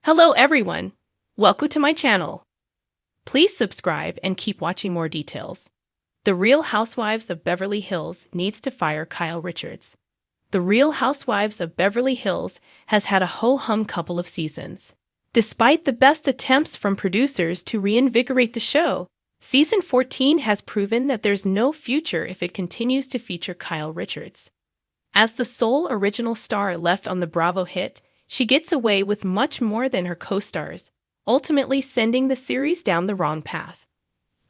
Hello everyone! Welcome to my channel. Please subscribe and keep watching more details. The Real Housewives of Beverly Hills needs to fire Kyle Richards. The Real Housewives of Beverly Hills has had a ho-hum couple of seasons. Despite the best attempts from producers to reinvigorate the show, Season 14 has proven that there's no future if it continues to feature Kyle Richards. As the sole original star left on the Bravo hit, she gets away with much more than her co-stars, ultimately sending the series down the wrong path.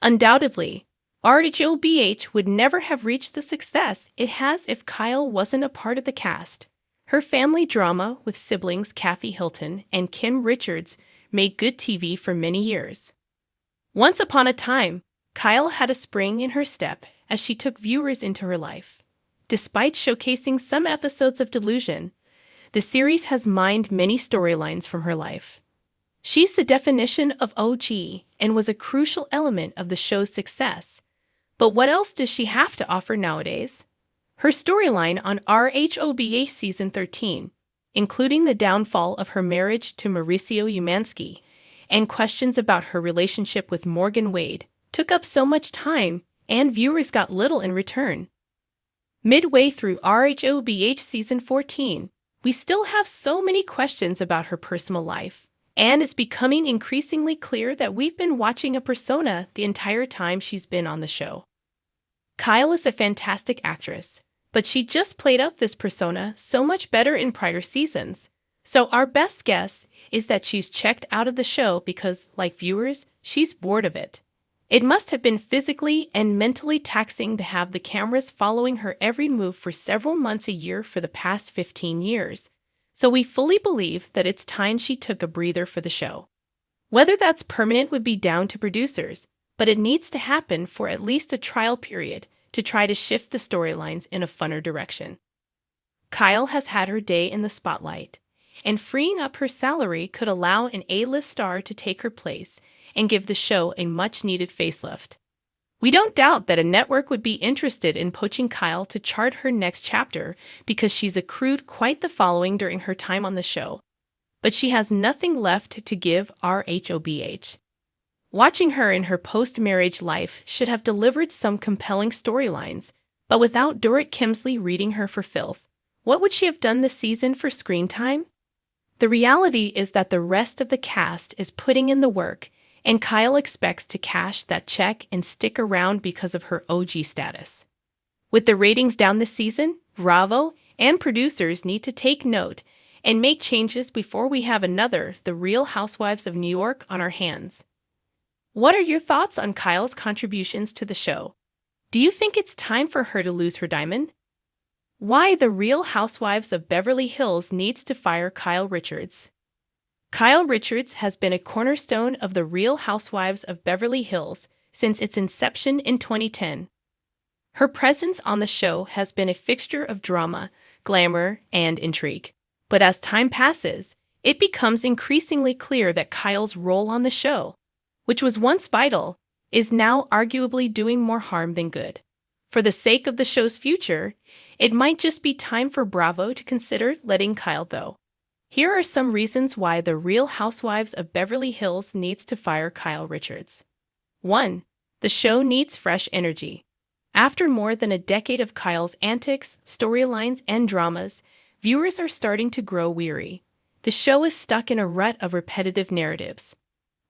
Undoubtedly, RHOBH would never have reached the success it has if Kyle wasn't a part of the cast. Her family drama with siblings Kathy Hilton and Kim Richards made good TV for many years. Once upon a time, Kyle had a spring in her step as she took viewers into her life. Despite showcasing some episodes of delusion, the series has mined many storylines from her life. She's the definition of OG and was a crucial element of the show's success. But what else does she have to offer nowadays? Her storyline on RHOBH Season 13, including the downfall of her marriage to Mauricio Umansky and questions about her relationship with Morgan Wade, took up so much time, and viewers got little in return. Midway through RHOBH Season 14, we still have so many questions about her personal life, and it's becoming increasingly clear that we've been watching a persona the entire time she's been on the show. Kyle is a fantastic actress, but she just played up this persona so much better in prior seasons. So our best guess is that she's checked out of the show because, like viewers, she's bored of it. It must have been physically and mentally taxing to have the cameras following her every move for several months a year for the past 15 years. So we fully believe that it's time she took a breather for the show. Whether that's permanent would be down to producers, but it needs to happen for at least a trial period to try to shift the storylines in a funner direction. Kyle has had her day in the spotlight, and freeing up her salary could allow an A-list star to take her place and give the show a much-needed facelift. We don't doubt that a network would be interested in poaching Kyle to chart her next chapter because she's accrued quite the following during her time on the show. But she has nothing left to give RHOBH. Watching her in her post-marriage life should have delivered some compelling storylines, but without Dorit Kemsley reading her for filth, what would she have done this season for screen time? The reality is that the rest of the cast is putting in the work, and Kyle expects to cash that check and stick around because of her OG status. With the ratings down this season, Bravo and producers need to take note and make changes before we have another The Real Housewives of New York on our hands. What are your thoughts on Kyle's contributions to the show? Do you think it's time for her to lose her diamond? Why The Real Housewives of Beverly Hills needs to fire Kyle Richards? Kyle Richards has been a cornerstone of The Real Housewives of Beverly Hills since its inception in 2010. Her presence on the show has been a fixture of drama, glamour, and intrigue. But as time passes, it becomes increasingly clear that Kyle's role on the show, which was once vital, is now arguably doing more harm than good. For the sake of the show's future, it might just be time for Bravo to consider letting Kyle go. Here are some reasons why The Real Housewives of Beverly Hills needs to fire Kyle Richards. 1. The show needs fresh energy. After more than a decade of Kyle's antics, storylines, and dramas, viewers are starting to grow weary. The show is stuck in a rut of repetitive narratives.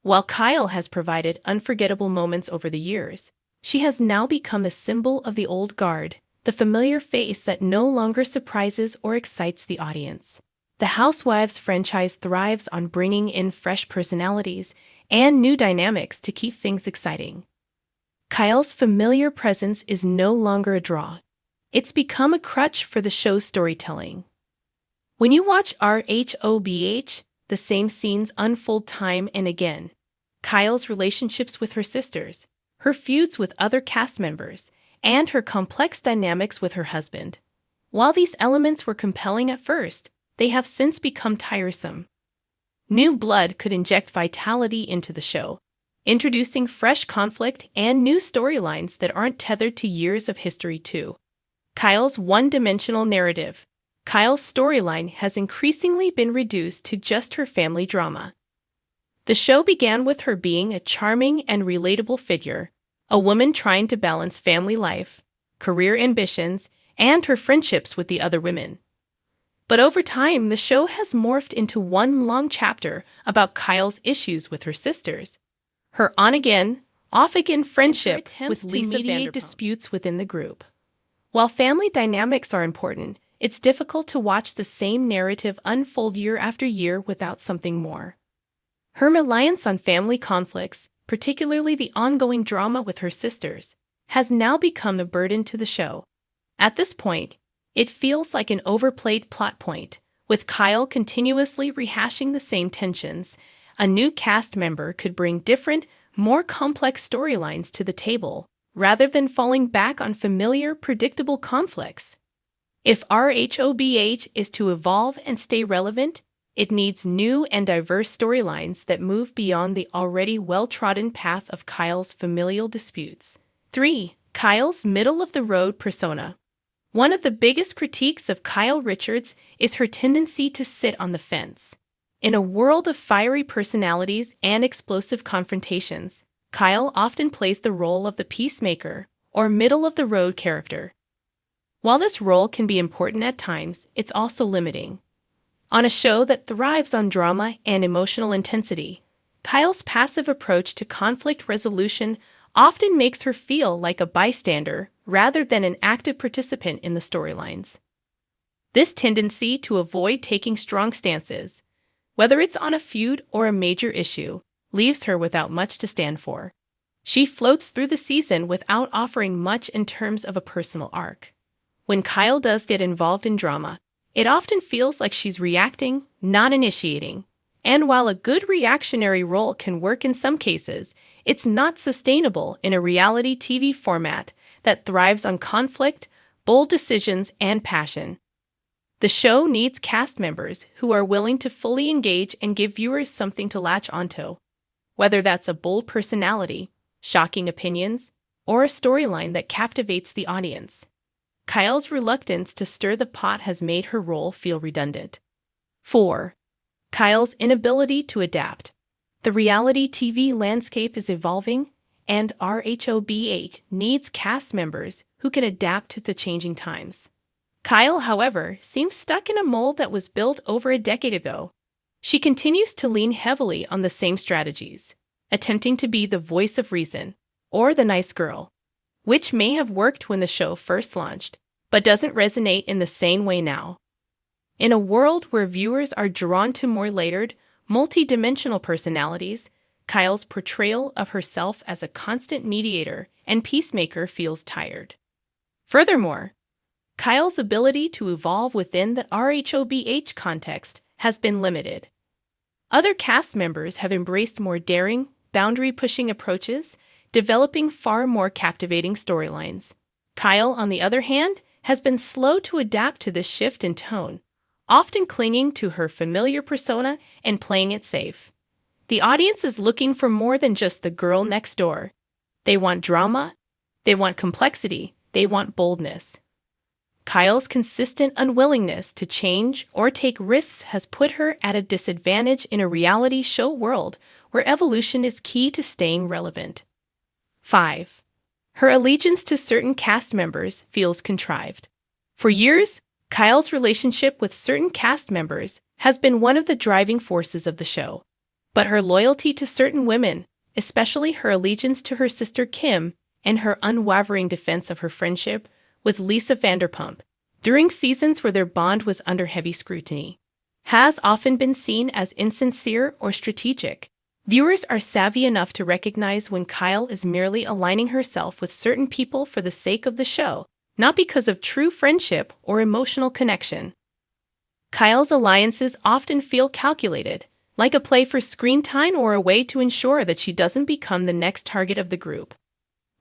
While Kyle has provided unforgettable moments over the years, she has now become a symbol of the old guard, the familiar face that no longer surprises or excites the audience. The Housewives franchise thrives on bringing in fresh personalities and new dynamics to keep things exciting. Kyle's familiar presence is no longer a draw. It's become a crutch for the show's storytelling. When you watch RHOBH, the same scenes unfold time and again. Kyle's relationships with her sisters, her feuds with other cast members, and her complex dynamics with her husband. While these elements were compelling at first, they have since become tiresome. New blood could inject vitality into the show, introducing fresh conflict and new storylines that aren't tethered to years of history too. Kyle's one-dimensional narrative. Kyle's storyline has increasingly been reduced to just her family drama. The show began with her being a charming and relatable figure, a woman trying to balance family life, career ambitions, and her friendships with the other women. But over time, the show has morphed into one long chapter about Kyle's issues with her sisters, her on-again, off-again friendship with Lisa to mediate disputes within the group. While family dynamics are important, it's difficult to watch the same narrative unfold year after year without something more. Her reliance on family conflicts, particularly the ongoing drama with her sisters, has now become a burden to the show. At this point, it feels like an overplayed plot point, with Kyle continuously rehashing the same tensions. A new cast member could bring different, more complex storylines to the table, rather than falling back on familiar, predictable conflicts. If RHOBH is to evolve and stay relevant, it needs new and diverse storylines that move beyond the already well-trodden path of Kyle's familial disputes. 3. Kyle's middle-of-the-road persona. One of the biggest critiques of Kyle Richards is her tendency to sit on the fence. In a world of fiery personalities and explosive confrontations, Kyle often plays the role of the peacemaker, or middle-of-the-road character. While this role can be important at times, it's also limiting. On a show that thrives on drama and emotional intensity, Kyle's passive approach to conflict resolution often makes her feel like a bystander rather than an active participant in the storylines. This tendency to avoid taking strong stances, whether it's on a feud or a major issue, leaves her without much to stand for. She floats through the season without offering much in terms of a personal arc. When Kyle does get involved in drama, it often feels like she's reacting, not initiating. And while a good reactionary role can work in some cases, it's not sustainable in a reality TV format that thrives on conflict, bold decisions, and passion. The show needs cast members who are willing to fully engage and give viewers something to latch onto, whether that's a bold personality, shocking opinions, or a storyline that captivates the audience. Kyle's reluctance to stir the pot has made her role feel redundant. 4. Kyle's inability to adapt. The reality TV landscape is evolving, and RHOBH needs cast members who can adapt to the changing times. Kyle, however, seems stuck in a mold that was built over a decade ago. She continues to lean heavily on the same strategies, attempting to be the voice of reason, or the nice girl, which may have worked when the show first launched, but doesn't resonate in the same way now. In a world where viewers are drawn to more layered, multi-dimensional personalities, Kyle's portrayal of herself as a constant mediator and peacemaker feels tired. Furthermore, Kyle's ability to evolve within the RHOBH context has been limited. Other cast members have embraced more daring, boundary-pushing approaches, developing far more captivating storylines. Kyle, on the other hand, has been slow to adapt to this shift in tone, often clinging to her familiar persona and playing it safe. The audience is looking for more than just the girl next door. They want drama, they want complexity, they want boldness. Kyle's consistent unwillingness to change or take risks has put her at a disadvantage in a reality show world where evolution is key to staying relevant. 5. Her allegiance to certain cast members feels contrived. For years, Kyle's relationship with certain cast members has been one of the driving forces of the show. But her loyalty to certain women, especially her allegiance to her sister Kim and her unwavering defense of her friendship with Lisa Vanderpump, during seasons where their bond was under heavy scrutiny, has often been seen as insincere or strategic. Viewers are savvy enough to recognize when Kyle is merely aligning herself with certain people for the sake of the show, not because of true friendship or emotional connection. Kyle's alliances often feel calculated, like a play for screen time or a way to ensure that she doesn't become the next target of the group.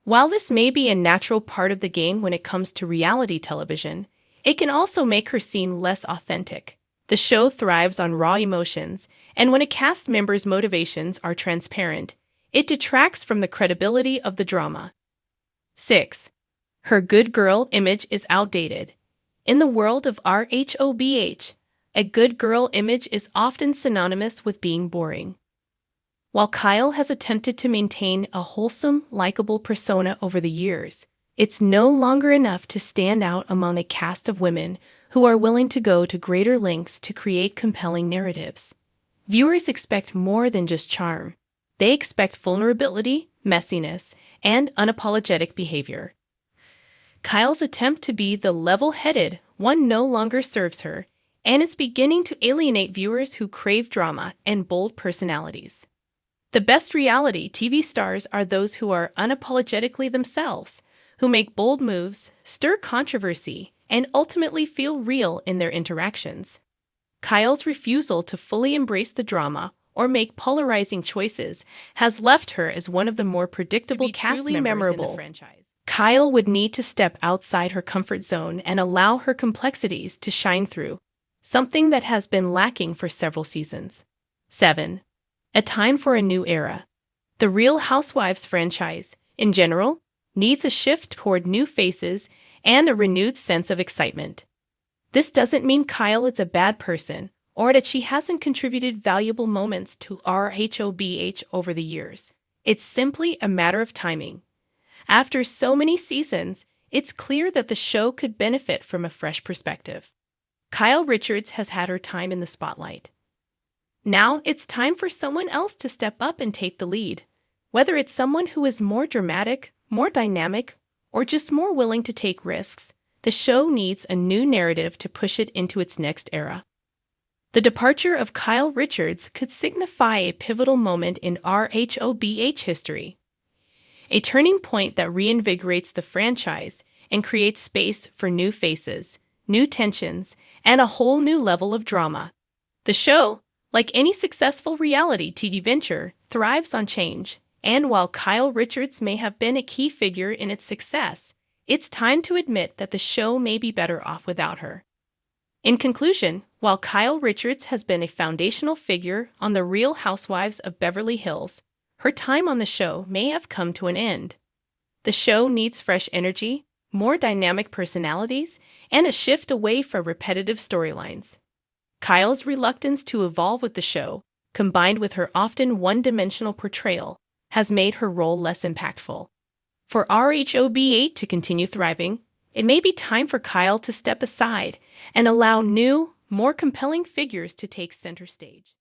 While this may be a natural part of the game when it comes to reality television, it can also make her seem less authentic. The show thrives on raw emotions, and when a cast member's motivations are transparent, it detracts from the credibility of the drama. 6. Her good girl image is outdated. In the world of RHOBH, a good girl image is often synonymous with being boring. While Kyle has attempted to maintain a wholesome, likable persona over the years, it's no longer enough to stand out among a cast of women who are willing to go to greater lengths to create compelling narratives. Viewers expect more than just charm. They expect vulnerability, messiness, and unapologetic behavior. Kyle's attempt to be the level-headed one no longer serves her, and it's beginning to alienate viewers who crave drama and bold personalities. The best reality TV stars are those who are unapologetically themselves, who make bold moves, stir controversy, and ultimately feel real in their interactions. Kyle's refusal to fully embrace the drama or make polarizing choices has left her as one of the more predictable cast members in the franchise. Kyle would need to step outside her comfort zone and allow her complexities to shine through, something that has been lacking for several seasons. 7. A time for a new era. The Real Housewives franchise, in general, needs a shift toward new faces and a renewed sense of excitement. This doesn't mean Kyle is a bad person or that she hasn't contributed valuable moments to RHOBH over the years. It's simply a matter of timing. After so many seasons, it's clear that the show could benefit from a fresh perspective. Kyle Richards has had her time in the spotlight. Now it's time for someone else to step up and take the lead. Whether it's someone who is more dramatic, more dynamic, or just more willing to take risks, the show needs a new narrative to push it into its next era. The departure of Kyle Richards could signify a pivotal moment in RHOBH history, a turning point that reinvigorates the franchise and creates space for new faces, new tensions, and a whole new level of drama. The show, like any successful reality TV venture, thrives on change, and while Kyle Richards may have been a key figure in its success, it's time to admit that the show may be better off without her. In conclusion, while Kyle Richards has been a foundational figure on The Real Housewives of Beverly Hills, her time on the show may have come to an end. The show needs fresh energy, more dynamic personalities, and a shift away from repetitive storylines. Kyle's reluctance to evolve with the show, combined with her often one-dimensional portrayal, has made her role less impactful. For RHOBH to continue thriving, it may be time for Kyle to step aside and allow new, more compelling figures to take center stage.